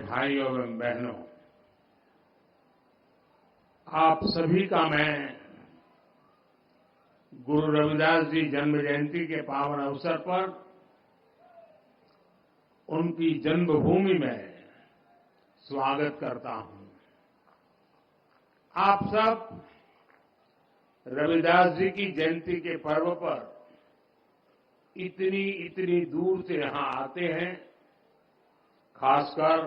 भाइयों एवं बहनों, आप सभी का मैं गुरु रविदास जी जन्म जयंती के पावन अवसर पर उनकी जन्मभूमि में स्वागत करता हूं। आप सब रविदास जी की जयंती के पर्व पर इतनी दूर से यहां आते हैं। खासकर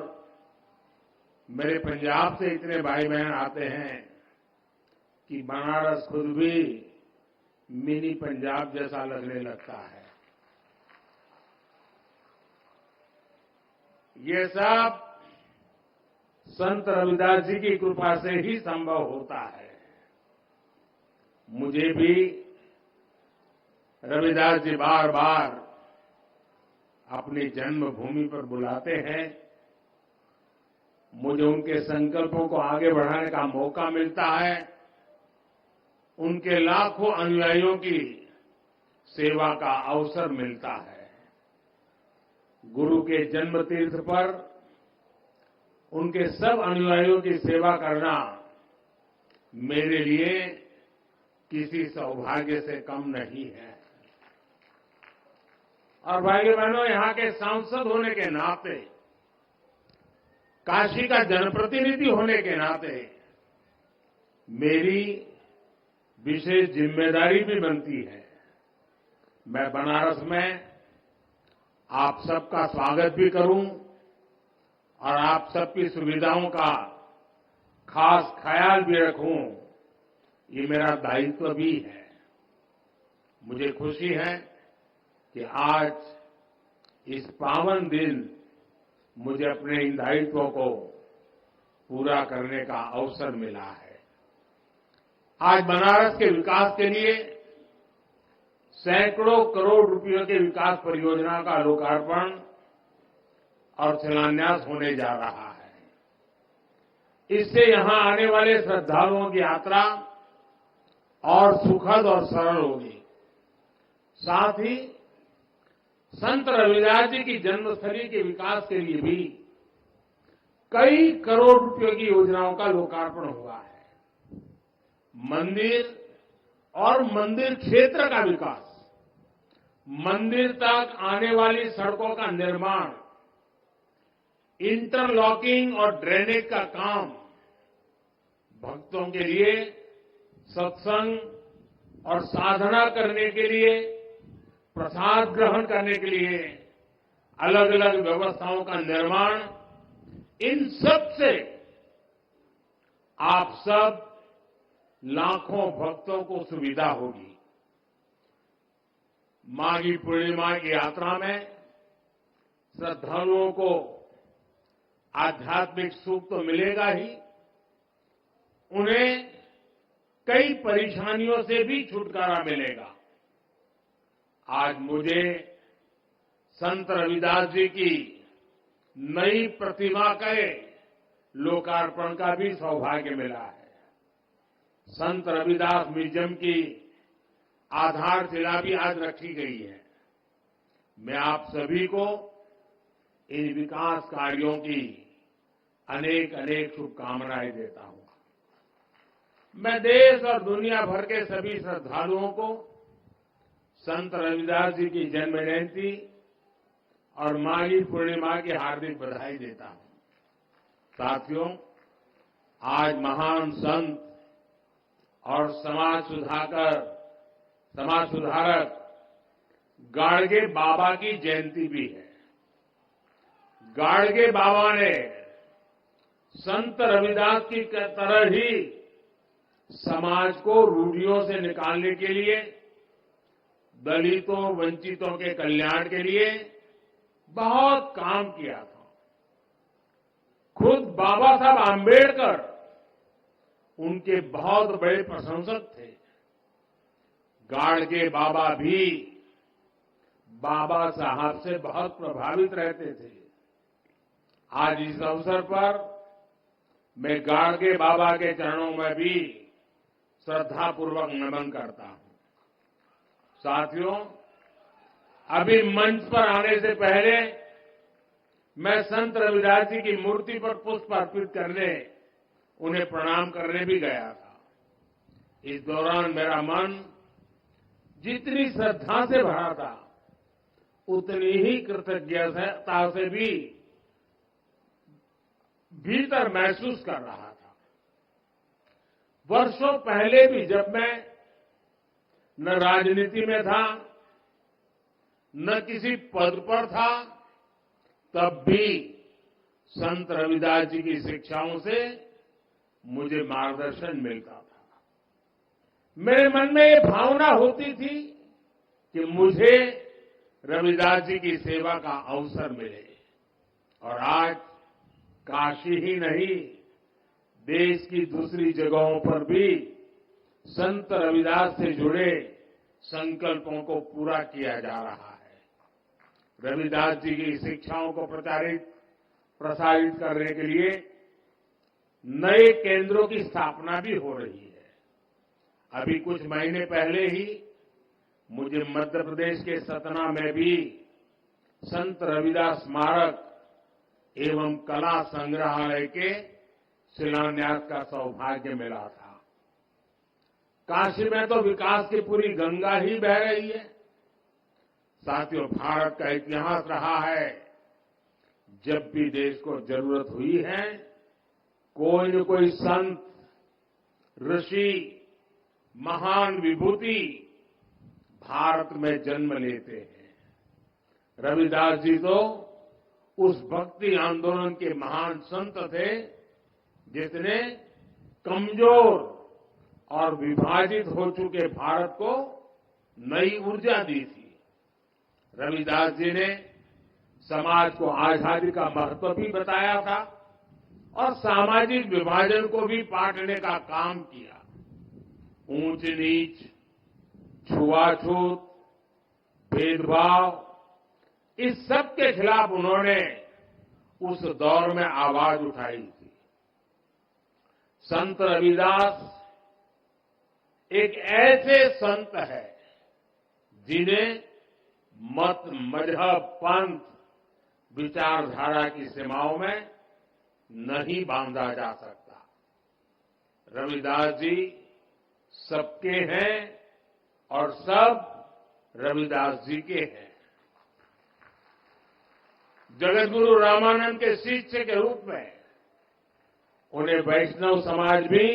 मेरे पंजाब से इतने भाई बहन आते हैं कि बनारस खुद भी मिनी पंजाब जैसा लगने लगता है। ये सब संत रविदास जी की कृपा से ही संभव होता है। मुझे भी रविदास जी बार बार अपनी जन्मभूमि पर बुलाते हैं। मुझे उनके संकल्पों को आगे बढ़ाने का मौका मिलता है। उनके लाखों अनुयायियों की सेवा का अवसर मिलता है। गुरु के जन्म तीर्थ पर उनके सब अनुयायियों की सेवा करना मेरे लिए किसी सौभाग्य से कम नहीं है। और भाइयों बहनों, यहां के सांसद होने के नाते, काशी का जनप्रतिनिधि होने के नाते मेरी विशेष जिम्मेदारी भी बनती है। मैं बनारस में आप सबका स्वागत भी करूं और आप सबकी सुविधाओं का खास ख्याल भी रखूं, ये मेरा दायित्व भी है। मुझे खुशी है कि आज इस पावन दिन मुझे अपने इन दायित्वों को पूरा करने का अवसर मिला है। आज बनारस के विकास के लिए सैकड़ों करोड़ रुपयों के विकास परियोजना का लोकार्पण और शिलान्यास होने जा रहा है। इससे यहां आने वाले श्रद्धालुओं की यात्रा और सुखद और सरल होगी। साथ ही संत रविदास जी की जन्मस्थली के विकास के लिए भी कई करोड़ रुपयों की योजनाओं का लोकार्पण हुआ है। मंदिर और मंदिर क्षेत्र का विकास, मंदिर तक आने वाली सड़कों का निर्माण, इंटरलॉकिंग और ड्रेनेज का काम, भक्तों के लिए सत्संग और साधना करने के लिए, प्रसाद ग्रहण करने के लिए अलग अलग व्यवस्थाओं का निर्माण, इन सब से आप सब लाखों भक्तों को सुविधा होगी। माघी पूर्णिमा की यात्रा में श्रद्धालुओं को आध्यात्मिक सुख तो मिलेगा ही, उन्हें कई परेशानियों से भी छुटकारा मिलेगा। आज मुझे संत रविदास जी की नई प्रतिमा के लोकार्पण का भी सौभाग्य मिला है। संत रविदास म्यूजियम की आधारशिला भी आज रखी गई है। मैं आप सभी को इन विकास कार्यों की अनेक अनेक शुभकामनाएं देता हूं। मैं देश और दुनिया भर के सभी श्रद्धालुओं को संत रविदास जी की जन्म जयंती और माघी पूर्णिमा की हार्दिक बधाई देता हूं। साथियों, आज महान संत और समाज सुधारक गाडगे बाबा की जयंती भी है। गाडगे बाबा ने संत रविदास की तरह ही समाज को रूढ़ियों से निकालने के लिए, दलितों वंचितों के कल्याण के लिए बहुत काम किया था। खुद बाबा साहब आंबेडकर उनके बहुत बड़े प्रशंसक थे। गाडगे बाबा भी बाबा साहब से बहुत प्रभावित रहते थे। आज इस अवसर पर मैं गाडगे बाबा के चरणों में भी श्रद्धापूर्वक नमन करता हूं। साथियों, अभी मंच पर आने से पहले मैं संत रविदास जी की मूर्ति पर पुष्प अर्पित करने, उन्हें प्रणाम करने भी गया था। इस दौरान मेरा मन जितनी श्रद्धा से भरा था, उतनी ही कृतज्ञता से भी भीतर महसूस कर रहा था। वर्षों पहले भी जब मैं न राजनीति में था, न किसी पद पर था, तब भी संत रविदास जी की शिक्षाओं से मुझे मार्गदर्शन मिलता था। मेरे मन में ये भावना होती थी कि मुझे रविदास जी की सेवा का अवसर मिले। और आज काशी ही नहीं, देश की दूसरी जगहों पर भी संत रविदास से जुड़े संकल्पों को पूरा किया जा रहा है। रविदास जी की शिक्षाओं को प्रसारित करने के लिए नए केंद्रों की स्थापना भी हो रही है। अभी कुछ महीने पहले ही मुझे मध्य प्रदेश के सतना में भी संत रविदास स्मारक एवं कला संग्रहालय के शिलान्यास का सौभाग्य मिला था। काशी में तो विकास की पूरी गंगा ही बह रही है। साथियों, भारत का इतिहास रहा है, जब भी देश को जरूरत हुई है, कोई न कोई संत, ऋषि, महान विभूति भारत में जन्म लेते हैं। रविदास जी तो उस भक्ति आंदोलन के महान संत थे, जिसने कमजोर और विभाजित हो चुके भारत को नई ऊर्जा दी थी। रविदास जी ने समाज को आजादी का महत्व भी बताया था और सामाजिक विभाजन को भी पाटने का काम किया। ऊंच नीच, छुआछूत, भेदभाव, इस सब के खिलाफ उन्होंने उस दौर में आवाज उठाई थी। संत रविदास एक ऐसे संत है जिन्हें मत, मजहब, पंथ, विचारधारा की सीमाओं में नहीं बांधा जा सकता। रविदास जी सबके हैं और सब रविदास जी के हैं। जगतगुरु रामानंद के शिष्य के रूप में उन्हें वैष्णव समाज भी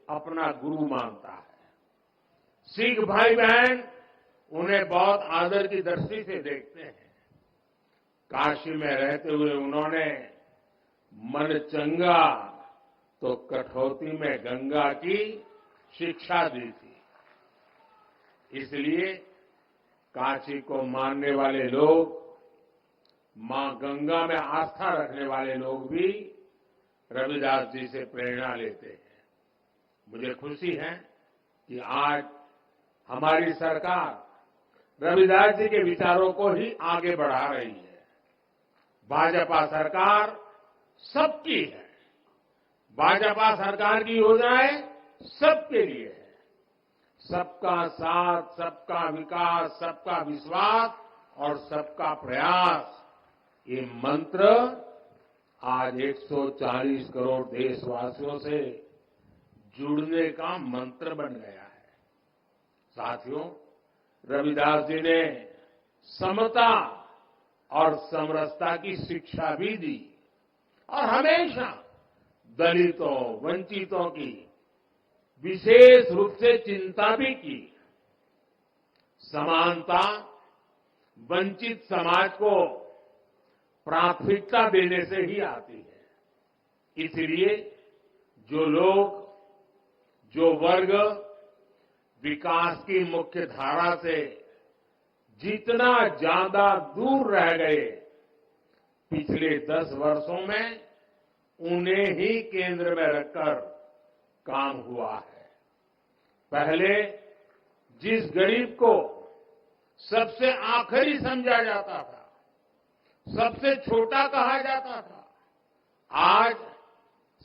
अपना गुरु मानता है। सिख भाई बहन उन्हें बहुत आदर की दृष्टि से देखते हैं। काशी में रहते हुए उन्होंने मन चंगा तो कठौती में गंगा की शिक्षा दी थी। इसलिए काशी को मानने वाले लोग, मां गंगा में आस्था रखने वाले लोग भी रविदास जी से प्रेरणा लेते हैं। मुझे खुशी है कि आज हमारी सरकार रविदास जी के विचारों को ही आगे बढ़ा रही है। भाजपा सरकार सबकी है। भाजपा सरकार की योजनाएं सबके लिए है। सबका साथ, सबका विकास, सबका विश्वास और सबका प्रयास, ये मंत्र आज 140 करोड़ देशवासियों से जुड़ने का मंत्र बन गया है। साथियों, रविदास जी ने समता और समरसता की शिक्षा भी दी और हमेशा दलितों, वंचितों की विशेष रूप से चिंता भी की। समानता वंचित समाज को प्राथमिकता देने से ही आती है। इसलिए जो लोग, जो वर्ग विकास की मुख्य धारा से जितना ज्यादा दूर रह गए, पिछले 10 वर्षों में उन्हें ही केंद्र में रखकर काम हुआ है। पहले जिस गरीब को सबसे आखिरी समझा जाता था, सबसे छोटा कहा जाता था, आज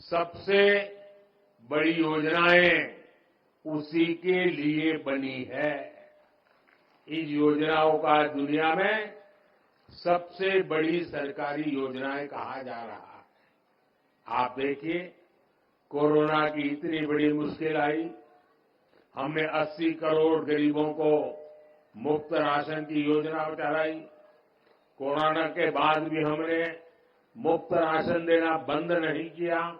सबसे बड़ी योजनाएं उसी के लिए बनी है। इन योजनाओं का दुनिया में सबसे बड़ी सरकारी योजनाएं कहा जा रहा है। आप देखिए, कोरोना की इतनी बड़ी मुश्किल आई, हमने 80 करोड़ गरीबों को मुफ्त राशन की योजना चलाई। कोरोना के बाद भी हमने मुफ्त राशन देना बंद नहीं किया,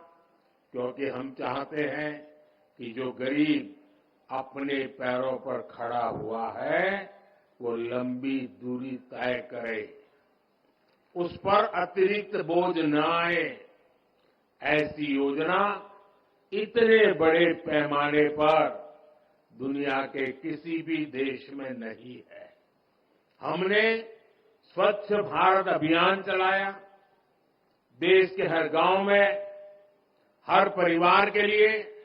क्योंकि हम चाहते हैं कि जो गरीब अपने पैरों पर खड़ा हुआ है वो लंबी दूरी तय करे, उस पर अतिरिक्त बोझ न आए। ऐसी योजना इतने बड़े पैमाने पर दुनिया के किसी भी देश में नहीं है। हमने स्वच्छ भारत अभियान चलाया, देश के हर गांव में हर परिवार के लिए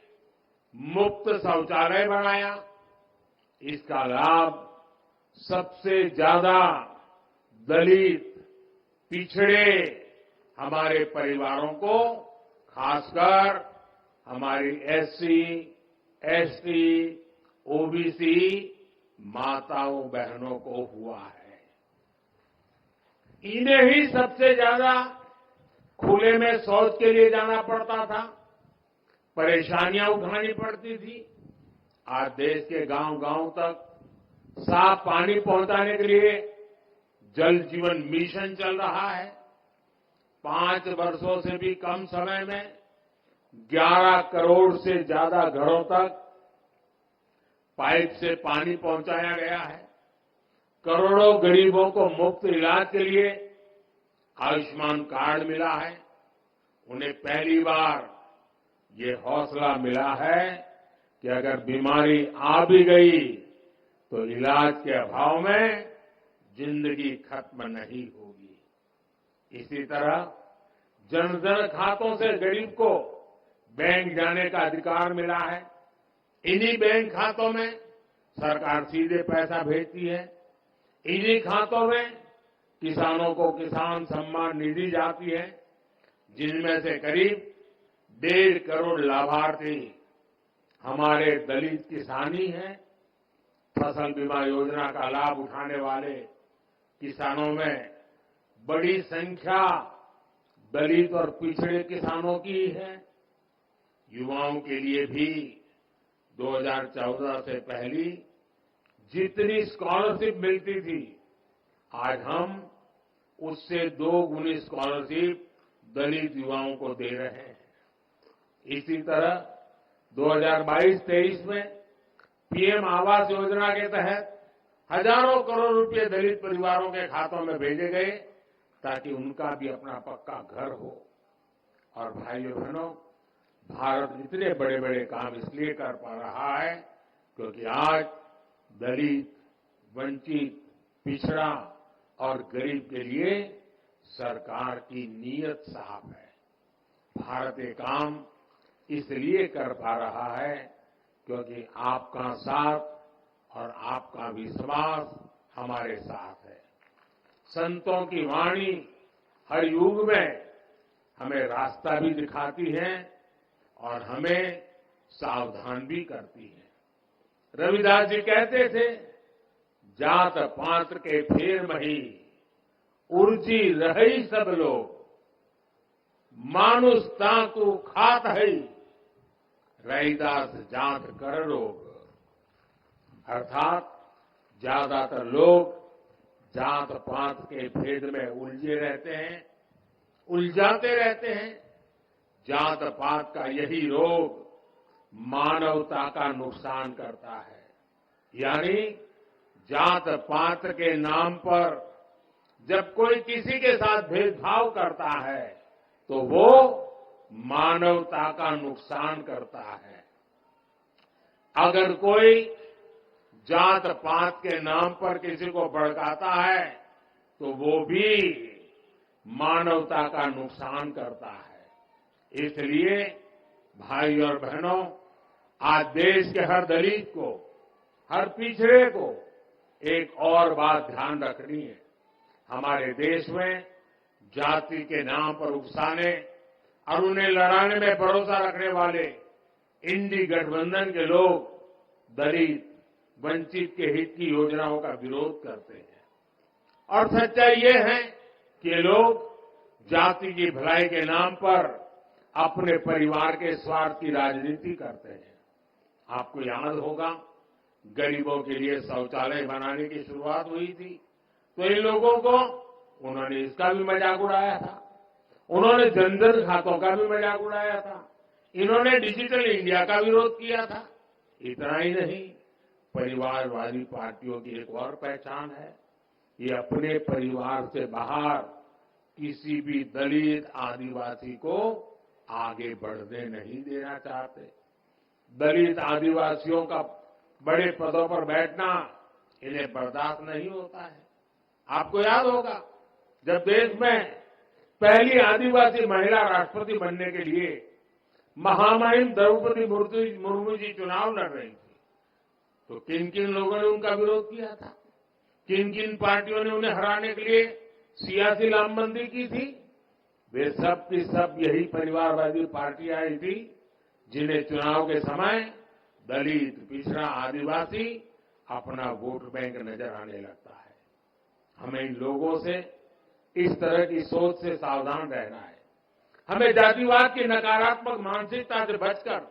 मुफ्त शौचालय बनाया। इसका लाभ सबसे ज्यादा दलित, पिछड़े हमारे परिवारों को, खासकर हमारी एससी, एसटी, ओबीसी माताओं बहनों को हुआ है। इन्हें ही सबसे ज्यादा खुले में शौच के लिए जाना पड़ता था, परेशानियां उठानी पड़ती थी। आज देश के गांव-गांव तक साफ पानी पहुंचाने के लिए जल जीवन मिशन चल रहा है। 5 वर्षों से भी कम समय में 11 करोड़ से ज्यादा घरों तक पाइप से पानी पहुंचाया गया है। करोड़ों गरीबों को मुफ्त इलाज के लिए आयुष्मान कार्ड मिला है। उन्हें पहली बार ये हौसला मिला है कि अगर बीमारी आ भी गई तो इलाज के अभाव में जिंदगी खत्म नहीं होगी। इसी तरह जन-धन खातों से गरीब को बैंक जाने का अधिकार मिला है। इन्हीं बैंक खातों में सरकार सीधे पैसा भेजती है। इन्हीं खातों में किसानों को किसान सम्मान निधि जाती है, जिनमें से करीब 1.5 करोड़ लाभार्थी हमारे दलित किसान ही हैं। फसल बीमा योजना का लाभ उठाने वाले किसानों में बड़ी संख्या दलित और पिछड़े किसानों की है। युवाओं के लिए भी 2014 से पहली जितनी स्कॉलरशिप मिलती थी, आज हम उससे 2 गुनी स्कॉलरशिप दलित युवाओं को दे रहे हैं। इसी तरह 2022-23 में पीएम आवास योजना के तहत हजारों करोड़ रुपए दलित परिवारों के खातों में भेजे गए, ताकि उनका भी अपना पक्का घर हो। और भाइयों बहनों, भारत इतने बड़े बड़े काम इसलिए कर पा रहा है क्योंकि आज दलित, वंचित, पिछड़ा और गरीब के लिए सरकार की नीयत साफ है। भारत ये काम इसलिए कर पा रहा है क्योंकि आपका साथ और आपका विश्वास हमारे साथ है। संतों की वाणी हर युग में हमें रास्ता भी दिखाती है और हमें सावधान भी करती है। रविदास जी कहते थे, जात पात के फेर मही, उर्जी रही सब लोग, मानुष ताकू खात है, रैदास जात कर लोग। अर्थात ज्यादातर लोग जात पात के भेद में उलझे रहते हैं, उलझाते रहते हैं। जात पात का यही रोग मानवता का नुकसान करता है। यानी जात पात के नाम पर जब कोई किसी के साथ भेदभाव करता है तो वो मानवता का नुकसान करता है। अगर कोई जात पात के नाम पर किसी को भड़काता है तो वो भी मानवता का नुकसान करता है। इसलिए भाई और बहनों, आज देश के हर दलित को, हर पिछड़े को एक और बात ध्यान रखनी है। हमारे देश में जाति के नाम पर उकसाने और उन्हें लड़ाने में भरोसा रखने वाले इंडी गठबंधन के लोग दलित, वंचित के हित की योजनाओं का विरोध करते हैं। और सच्चाई ये है कि ये लोग जाति की भलाई के नाम पर अपने परिवार के स्वार्थ की राजनीति करते हैं। आपको याद होगा, गरीबों के लिए शौचालय बनाने की शुरुआत हुई थी, तो इन लोगों को उन्होंने इसका भी मजाक उड़ाया था। उन्होंने जनधन खातों का भी मजाक उड़ाया था। इन्होंने डिजिटल इंडिया का विरोध किया था। इतना ही नहीं, परिवारवादी पार्टियों की एक और पहचान है, ये अपने परिवार से बाहर किसी भी दलित आदिवासी को आगे बढ़ने नहीं देना चाहते। दलित आदिवासियों का बड़े पदों पर बैठना इन्हें बर्दाश्त नहीं होता है। आपको याद होगा, जब देश में पहली आदिवासी महिला राष्ट्रपति बनने के लिए महामहिम द्रौपदी मुर्मू जी चुनाव लड़ रही थी, तो किन किन लोगों ने उनका विरोध किया था? किन किन पार्टियों ने उन्हें हराने के लिए सियासी लामबंदी की थी? वे सब की सब यही परिवारवादी पार्टियां आई थी, जिन्हें चुनाव के समय दलित, पिछड़ा, आदिवासी अपना वोट बैंक नजर आने लगता है। हमें इन लोगों से, इस तरह की सोच से सावधान रहना है। हमें जातिवाद की नकारात्मक मानसिकता से बचकर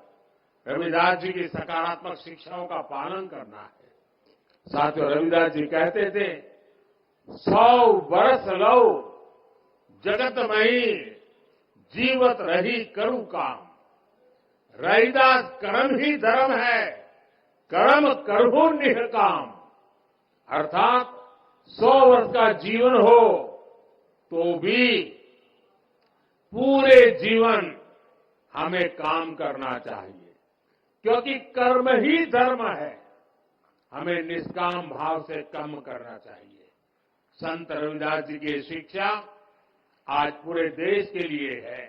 रविदास जी की सकारात्मक शिक्षाओं का पालन करना है। साथियों, रविदास जी कहते थे, 100 वर्ष लौ जगत मही जीवत रही करू काम। रविदास कर्म ही धर्म है, कर्म करहु निष्काम। अर्थात 100 वर्ष का जीवन हो तो भी पूरे जीवन हमें काम करना चाहिए, क्योंकि कर्म ही धर्म है। हमें निष्काम भाव से कर्म करना चाहिए। संत रविदास जी की शिक्षा आज पूरे देश के लिए है।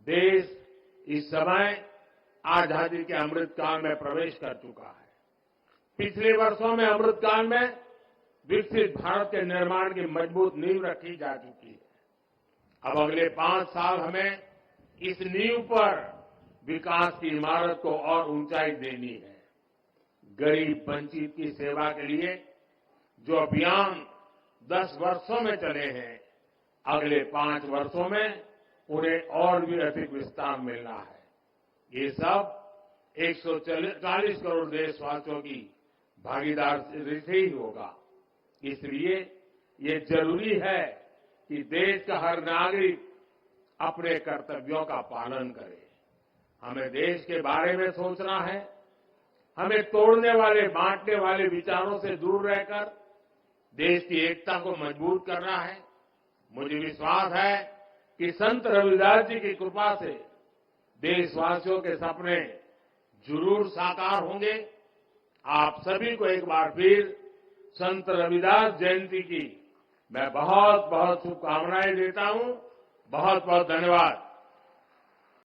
देश इस समय आजादी के अमृतकाल में प्रवेश कर चुका है। पिछले वर्षों में अमृतकाल में विकसित भारत के निर्माण की मजबूत नींव रखी जा चुकी है। अब अगले 5 साल हमें इस नींव पर विकास की इमारत को और ऊंचाई देनी है। गरीब वंचित की सेवा के लिए जो अभियान 10 वर्षों में चले हैं, अगले 5 वर्षों में उन्हें और भी अधिक विस्तार मिलना है। ये सब 140 करोड़ देशवासियों की भागीदारी से ही होगा। इसलिए ये जरूरी है कि देश का हर नागरिक अपने कर्तव्यों का पालन करे। हमें देश के बारे में सोचना है। हमें तोड़ने वाले, बांटने वाले विचारों से दूर रहकर देश की एकता को मजबूत करना है। मुझे विश्वास है कि संत रविदास जी की कृपा से देशवासियों के सपने जरूर साकार होंगे। आप सभी को एक बार फिर संत रविदास जयंती की मैं बहुत बहुत शुभकामनाएं देता हूं। बहुत बहुत धन्यवाद।